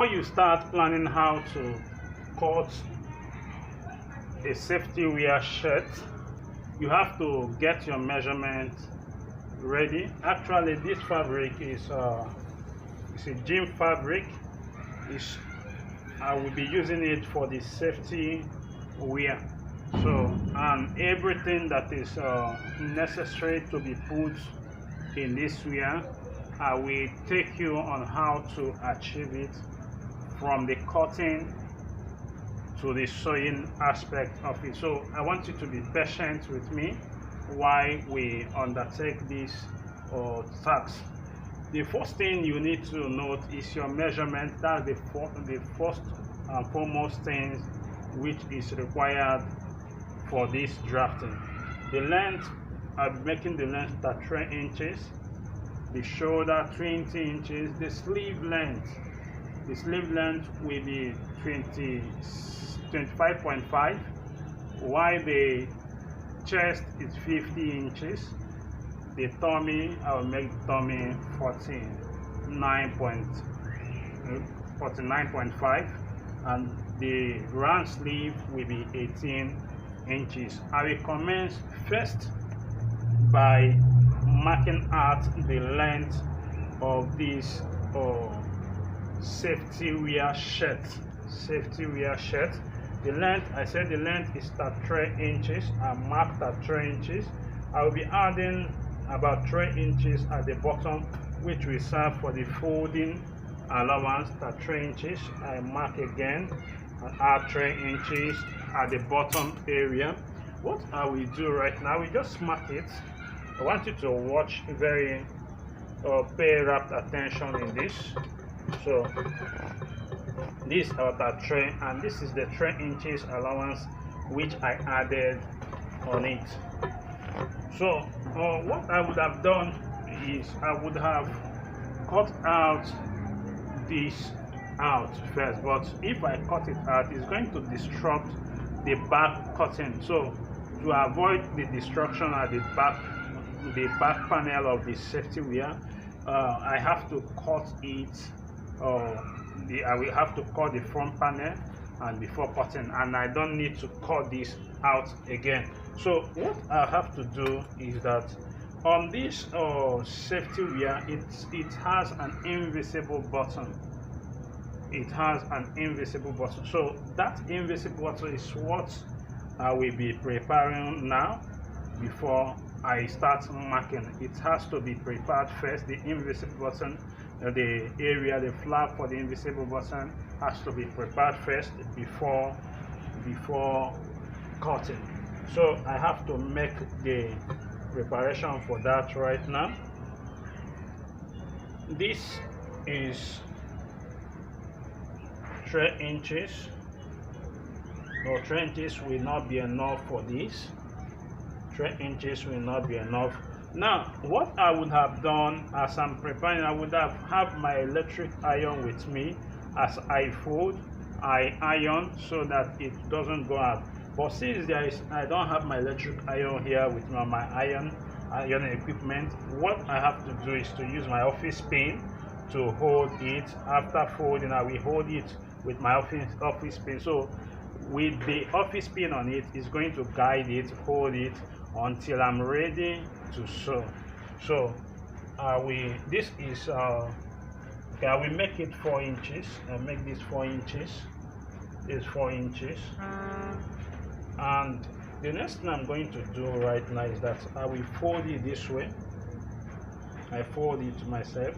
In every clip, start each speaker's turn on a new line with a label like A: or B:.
A: Before you start planning how to cut a safety wear shirt, you have to get your measurement ready. Actually, this fabric is a gym fabric. I will be using it for the safety wear. So, and everything that is necessary to be put in this wear, I will take you on how to achieve it, from the cutting to the sewing aspect of it. So I want you to be patient with me while we undertake this task. The first thing you need to note is your measurement. That's the first and foremost thing which is required for this drafting. The length, I'll be making the length at 3 inches, the shoulder 20 inches, the sleeve length will be 25.5, while the chest is 50 inches. The tummy, I will make the tummy 49.5, and the round sleeve will be 18 inches. I will commence first by marking out the length of this safety wear shirt. The length, I said the length is at 3 inches. I marked at 3 inches. I will be adding about 3 inches at the bottom, which will serve for the folding allowance at 3 inches. I mark again and add 3 inches at the bottom area. What I will do right now, we just mark it. I want you to watch very pay rapt attention in this. So this is about 3, and this is the 3 inches allowance which I added on it. So what I would have done is I would have cut out this out first, but if I cut it out, it's going to disrupt the back cutting. So to avoid the destruction at the back panel of the safety wear, I have to cut it. I will have to cut the front panel and before cutting, and I don't need to cut this out again. So what I have to do is that on this safety wear, it has an invisible button. So that invisible button is what I will be preparing now. Before I start marking, it has to be prepared first. The invisible button, the area, the flap for the invisible button has to be prepared first before cutting. So I have to make the preparation for that right now. This is 3 inches. No, 3 inches will not be enough for this. 3 inches will not be enough. Now, what I would have done as I'm preparing, I would have my electric iron with me. As I fold, I iron so that it doesn't go out. But since I don't have my electric iron here with my iron equipment, what I have to do is to use my office pin to hold it. After folding, I will hold it with my office pin. So with the office pin on it, is going to guide it, hold it until I'm ready to sew. So this is okay, I will make it 4 inches. I make this 4 inches. This 4 inches. And the next thing I'm going to do right now is that I will fold it this way. I fold it to myself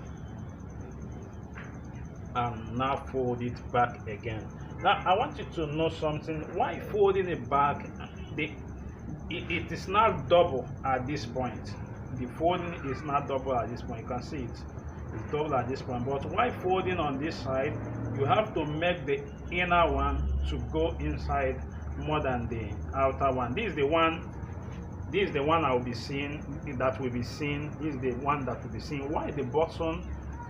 A: and now fold it back again. Now I want you to know something. Why folding it back? It is not double at this point. The folding is not double at this point. You can see it's double at this point. But why folding on this side? You have to make the inner one to go inside more than the outer one. This is the one I will be seeing, that will be seen. This is the one that will be seen. Why the button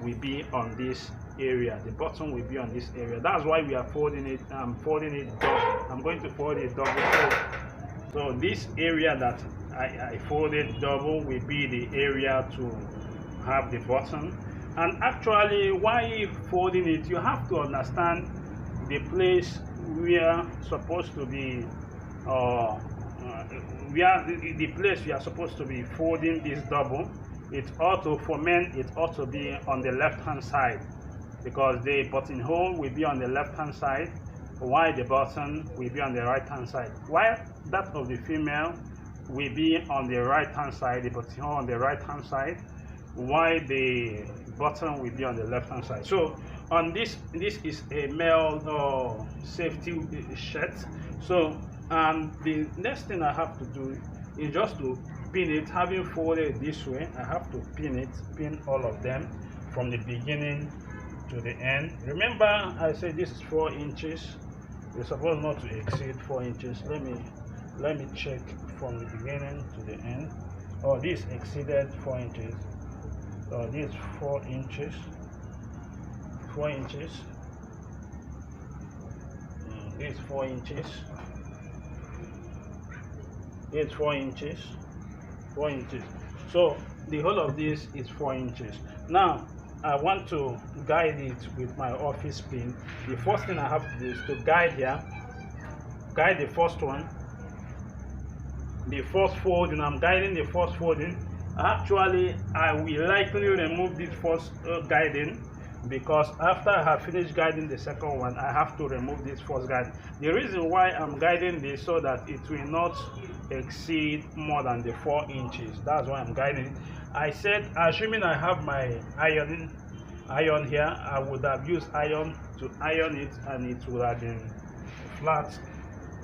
A: will be on this area? The button will be on this area. That's why we are folding it. I'm folding it double. I'm going to fold it double. So this area that I folded double will be the area to have the button. And actually, while folding it, you have to understand the place where supposed to be where the place you are supposed to be folding this double. It ought to, for men, it ought to be on the left hand side, because the buttonhole will be on the left hand side, while the button will be on the right hand side, while that of the female will be on the right hand side, the buttonhole on the right hand side, while the button will be on the left hand side. So on this is a male safety shirt. So the next thing I have to do is just to pin it. Having folded this way, I have to pin all of them from the beginning to the end. Remember, I said this is 4 inches. You're supposed not to exceed 4 inches. Let me check from the beginning to the end. Oh, this exceeded 4 inches. Oh, this 4 inches. 4 inches. This 4 inches. It's 4 inches. 4 inches. So the whole of this is 4 inches. Now I want to guide it with my office pin. The first thing I have to do is to guide here. Guide the first one. The first folding. I'm guiding the first folding. Actually, I will likely remove this first guiding, because after I have finished guiding the second one, I have to remove this first guide. The reason why I'm guiding this, so that it will not exceed more than the 4 inches. That's why I'm guiding it. I said, assuming I have my iron here, I would have used iron to iron it, and it would have been flat.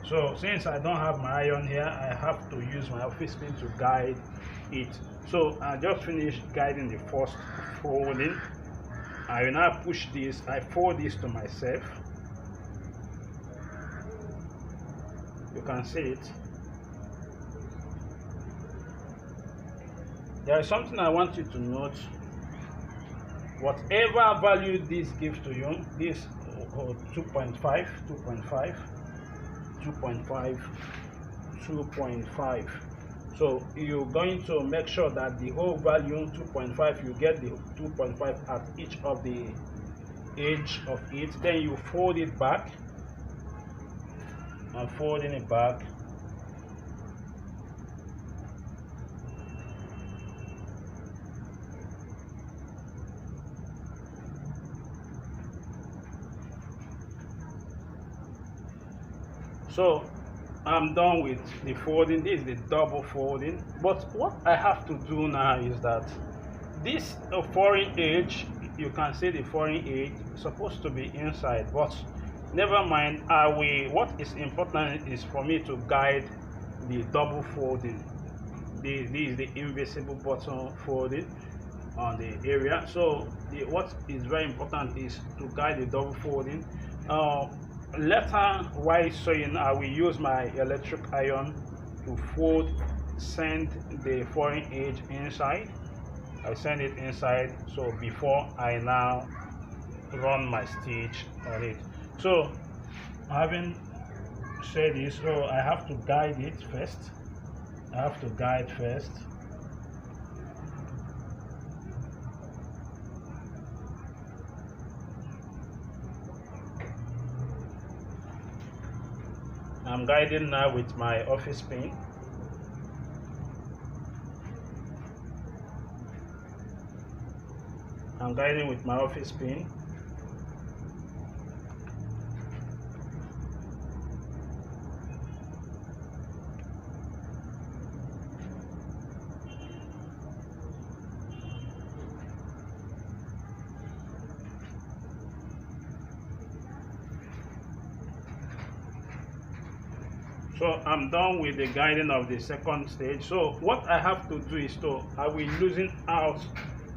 A: So since I don't have my iron here, I have to use my office pin to guide it. So I just finished guiding the first folding. I will now push this. I fold this to myself. You can see it. There is something I want you to note. Whatever value this gives to you, this 2.5, 2.5, 2.5, 2.5. So you're going to make sure that the whole value 2.5, you get the 2.5 at each of the edge of it. Then you fold it back. I'm folding it back. So I'm done with the folding. This is the double folding. But what I have to do now is that this foreign edge, you can see the foreign edge is supposed to be inside, but never mind. What is important is for me to guide the double folding. This is the invisible button folding on the area. So what is very important is to guide the double folding. Later, while sewing, I will use my electric iron to send the foreign edge inside. I send it inside, so before I now run my stitch on it. So having said this, so I have to guide it first. I have to guide first. I'm guiding now with my office pin. I'm guiding with my office pin. So I'm done with the guiding of the second stage. So what I have to do is I will loosen out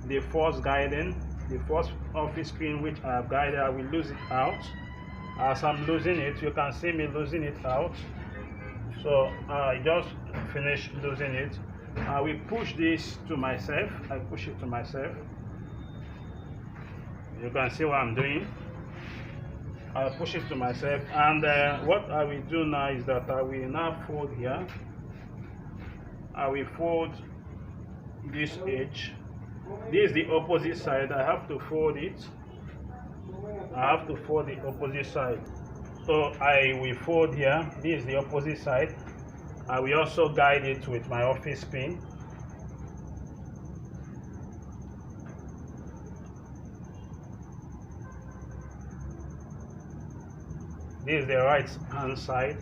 A: the first guiding, the first office pin which I have guided. I will lose it out. As I'm losing it, you can see me losing it out. So I just finished losing it. I will push this to myself. I push it to myself. You can see what I'm doing. I'll push it to myself, and what I will do now is that I will now fold here. I will fold this edge This is the opposite side. I have to fold it. I have to fold the opposite side. So I will fold here. This is the opposite side. I will also guide it with my office pin. This is the right hand side.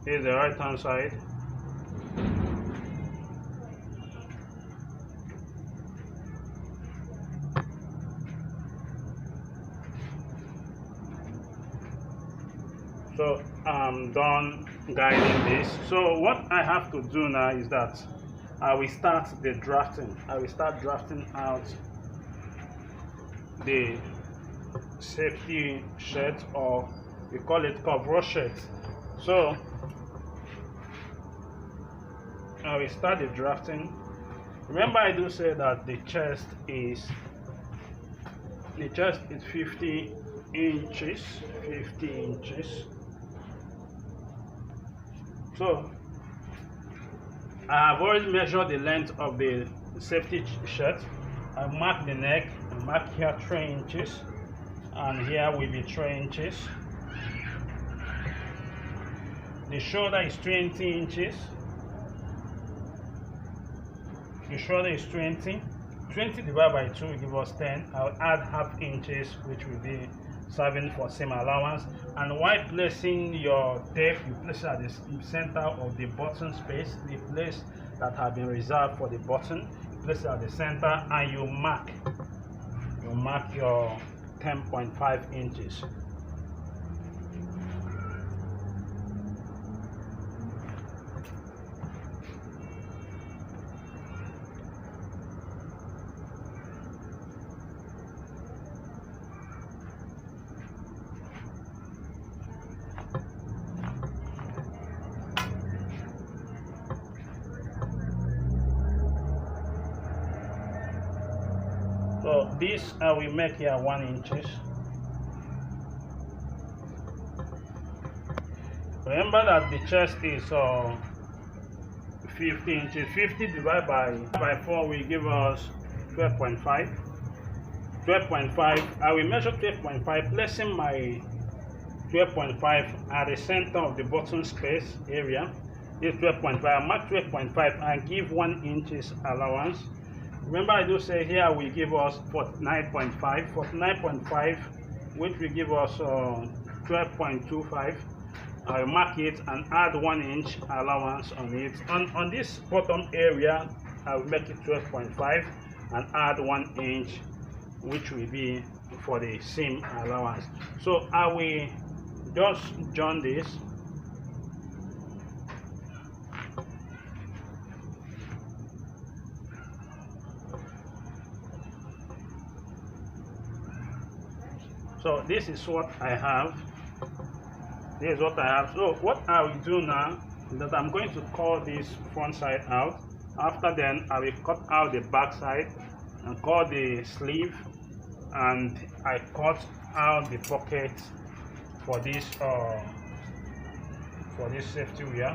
A: This is the right hand side. So I'm done guiding this. So what I have to do now is that I will start the drafting. I will start drafting out the safety shirt, or we call it coverall shirt. So I will start the drafting. Remember, I do say that the chest is 50 inches. 50 inches. So I have already measured the length of the safety shirt. I mark the neck. I mark here 3 inches, and here will be 3 inches. The shoulder is 20 inches. The shoulder is 20. 20 divided by 2 will give us 10. I'll add half inches, which will be serving for seam allowance. And while placing your tape, you place it at the center of the button space, the place that has been reserved for the button. You place it at the center, and you mark your 10.5 inches. So this I will make here 1 inches. Remember that the chest is 50 inches. 50 divided by 4 will give us 12.5. 12.5. I will measure 12.5, placing my 12.5 at the center of the button space area. This 12.5. I mark 12.5 and give 1 inches allowance. Remember, I do say here we give us 49.5, 49.5, which will give us 12.25. I'll mark it and add 1 inch allowance on it. On this bottom area, I'll make it 12.5 and add 1 inch, which will be for the seam allowance. So I will just join this. So this is what I have. This is what I have. So what I will do now is that I'm going to cut this front side out. After then, I will cut out the back side and cut the sleeve, and I cut out the pocket for this safety wear.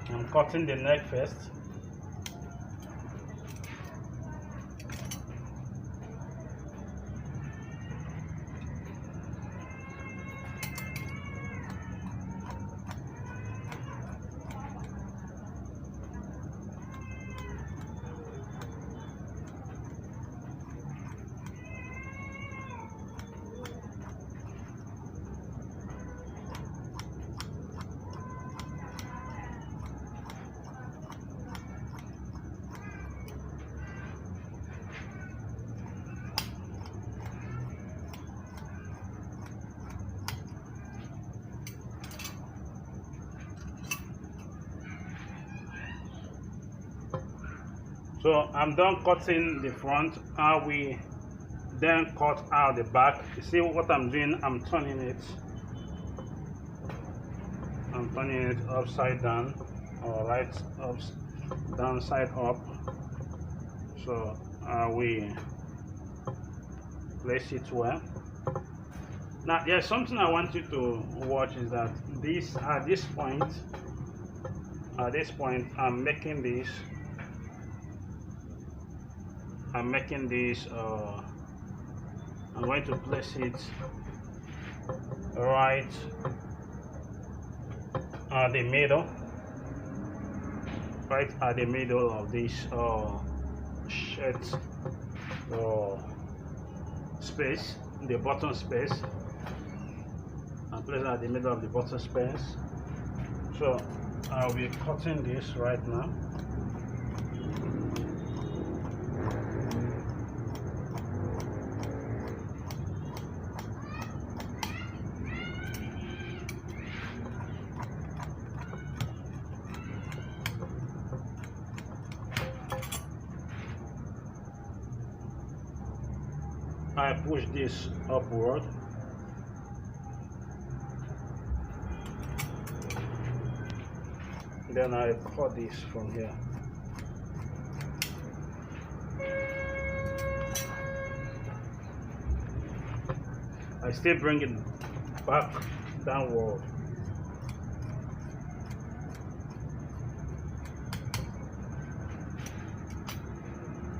A: I'm cutting the neck first. So I'm done cutting the front. I will then cut out the back. You see what I'm doing? I'm turning it upside down, or right up, down, side up. So I will place it well. Now there's something I want you to watch, is that at this point I'm making this I'm going to place it right at the middle, of this shirt space, the bottom space, and place it at the middle of the bottom space. So I'll be cutting this right now. I push this upward. Then I cut this from here. I still bring it back downward.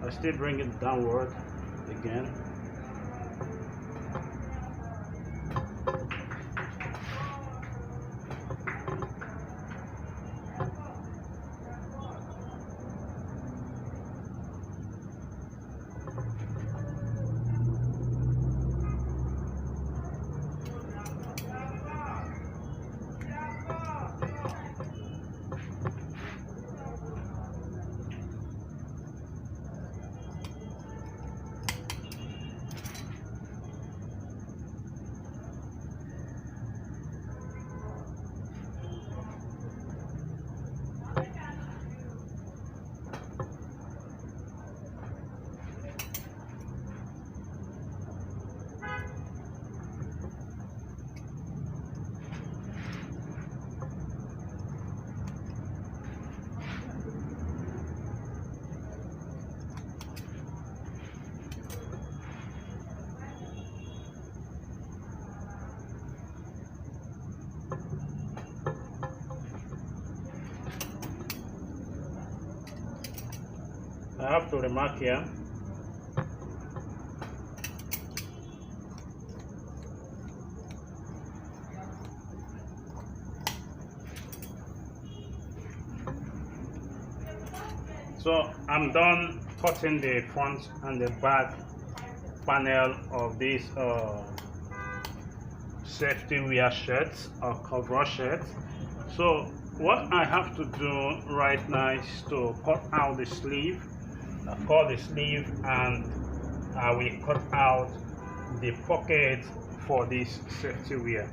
A: I still bring it downward again. I have to remark here so I'm done cutting the front and the back panel of this safety wear shirt or coverall shirt. So what I have to do right now is to cut out the sleeve, and I will cut out the pocket for this safety wear.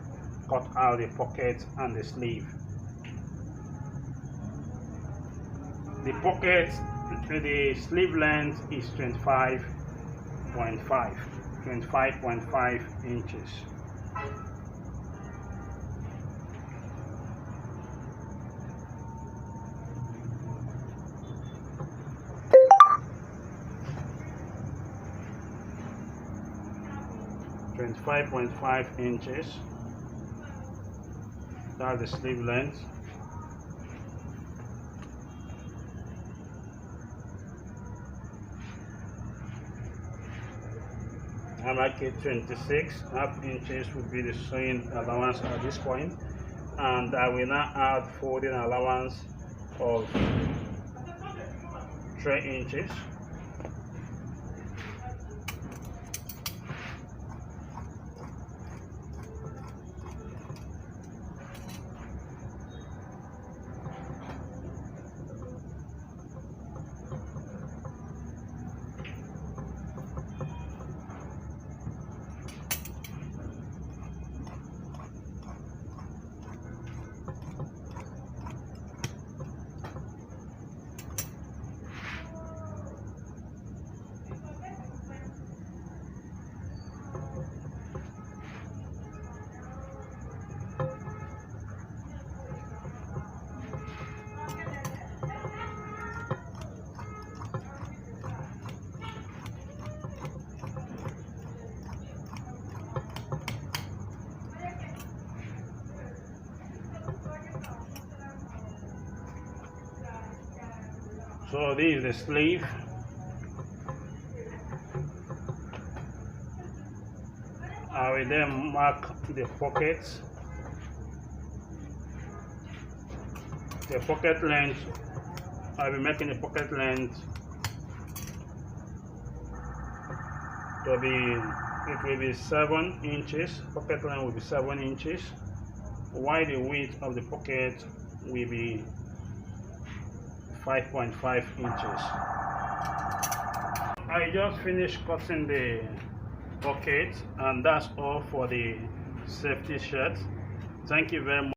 A: Cut out the pocket and the sleeve. The pocket, the sleeve length is 25.5 inches. That's the sleeve length. I make it 26.5 inches would be the sewing allowance at this point, and I will now add folding allowance of 3 inches. So this is the sleeve. I will then mark the pockets. The pocket length, I'll be making the pocket length to be, it will be 7 inches. Pocket length will be 7 inches, while the width of the pocket will be 5.5 inches. I just finished cutting the pocket, and that's all for the safety shirt. Thank you very much.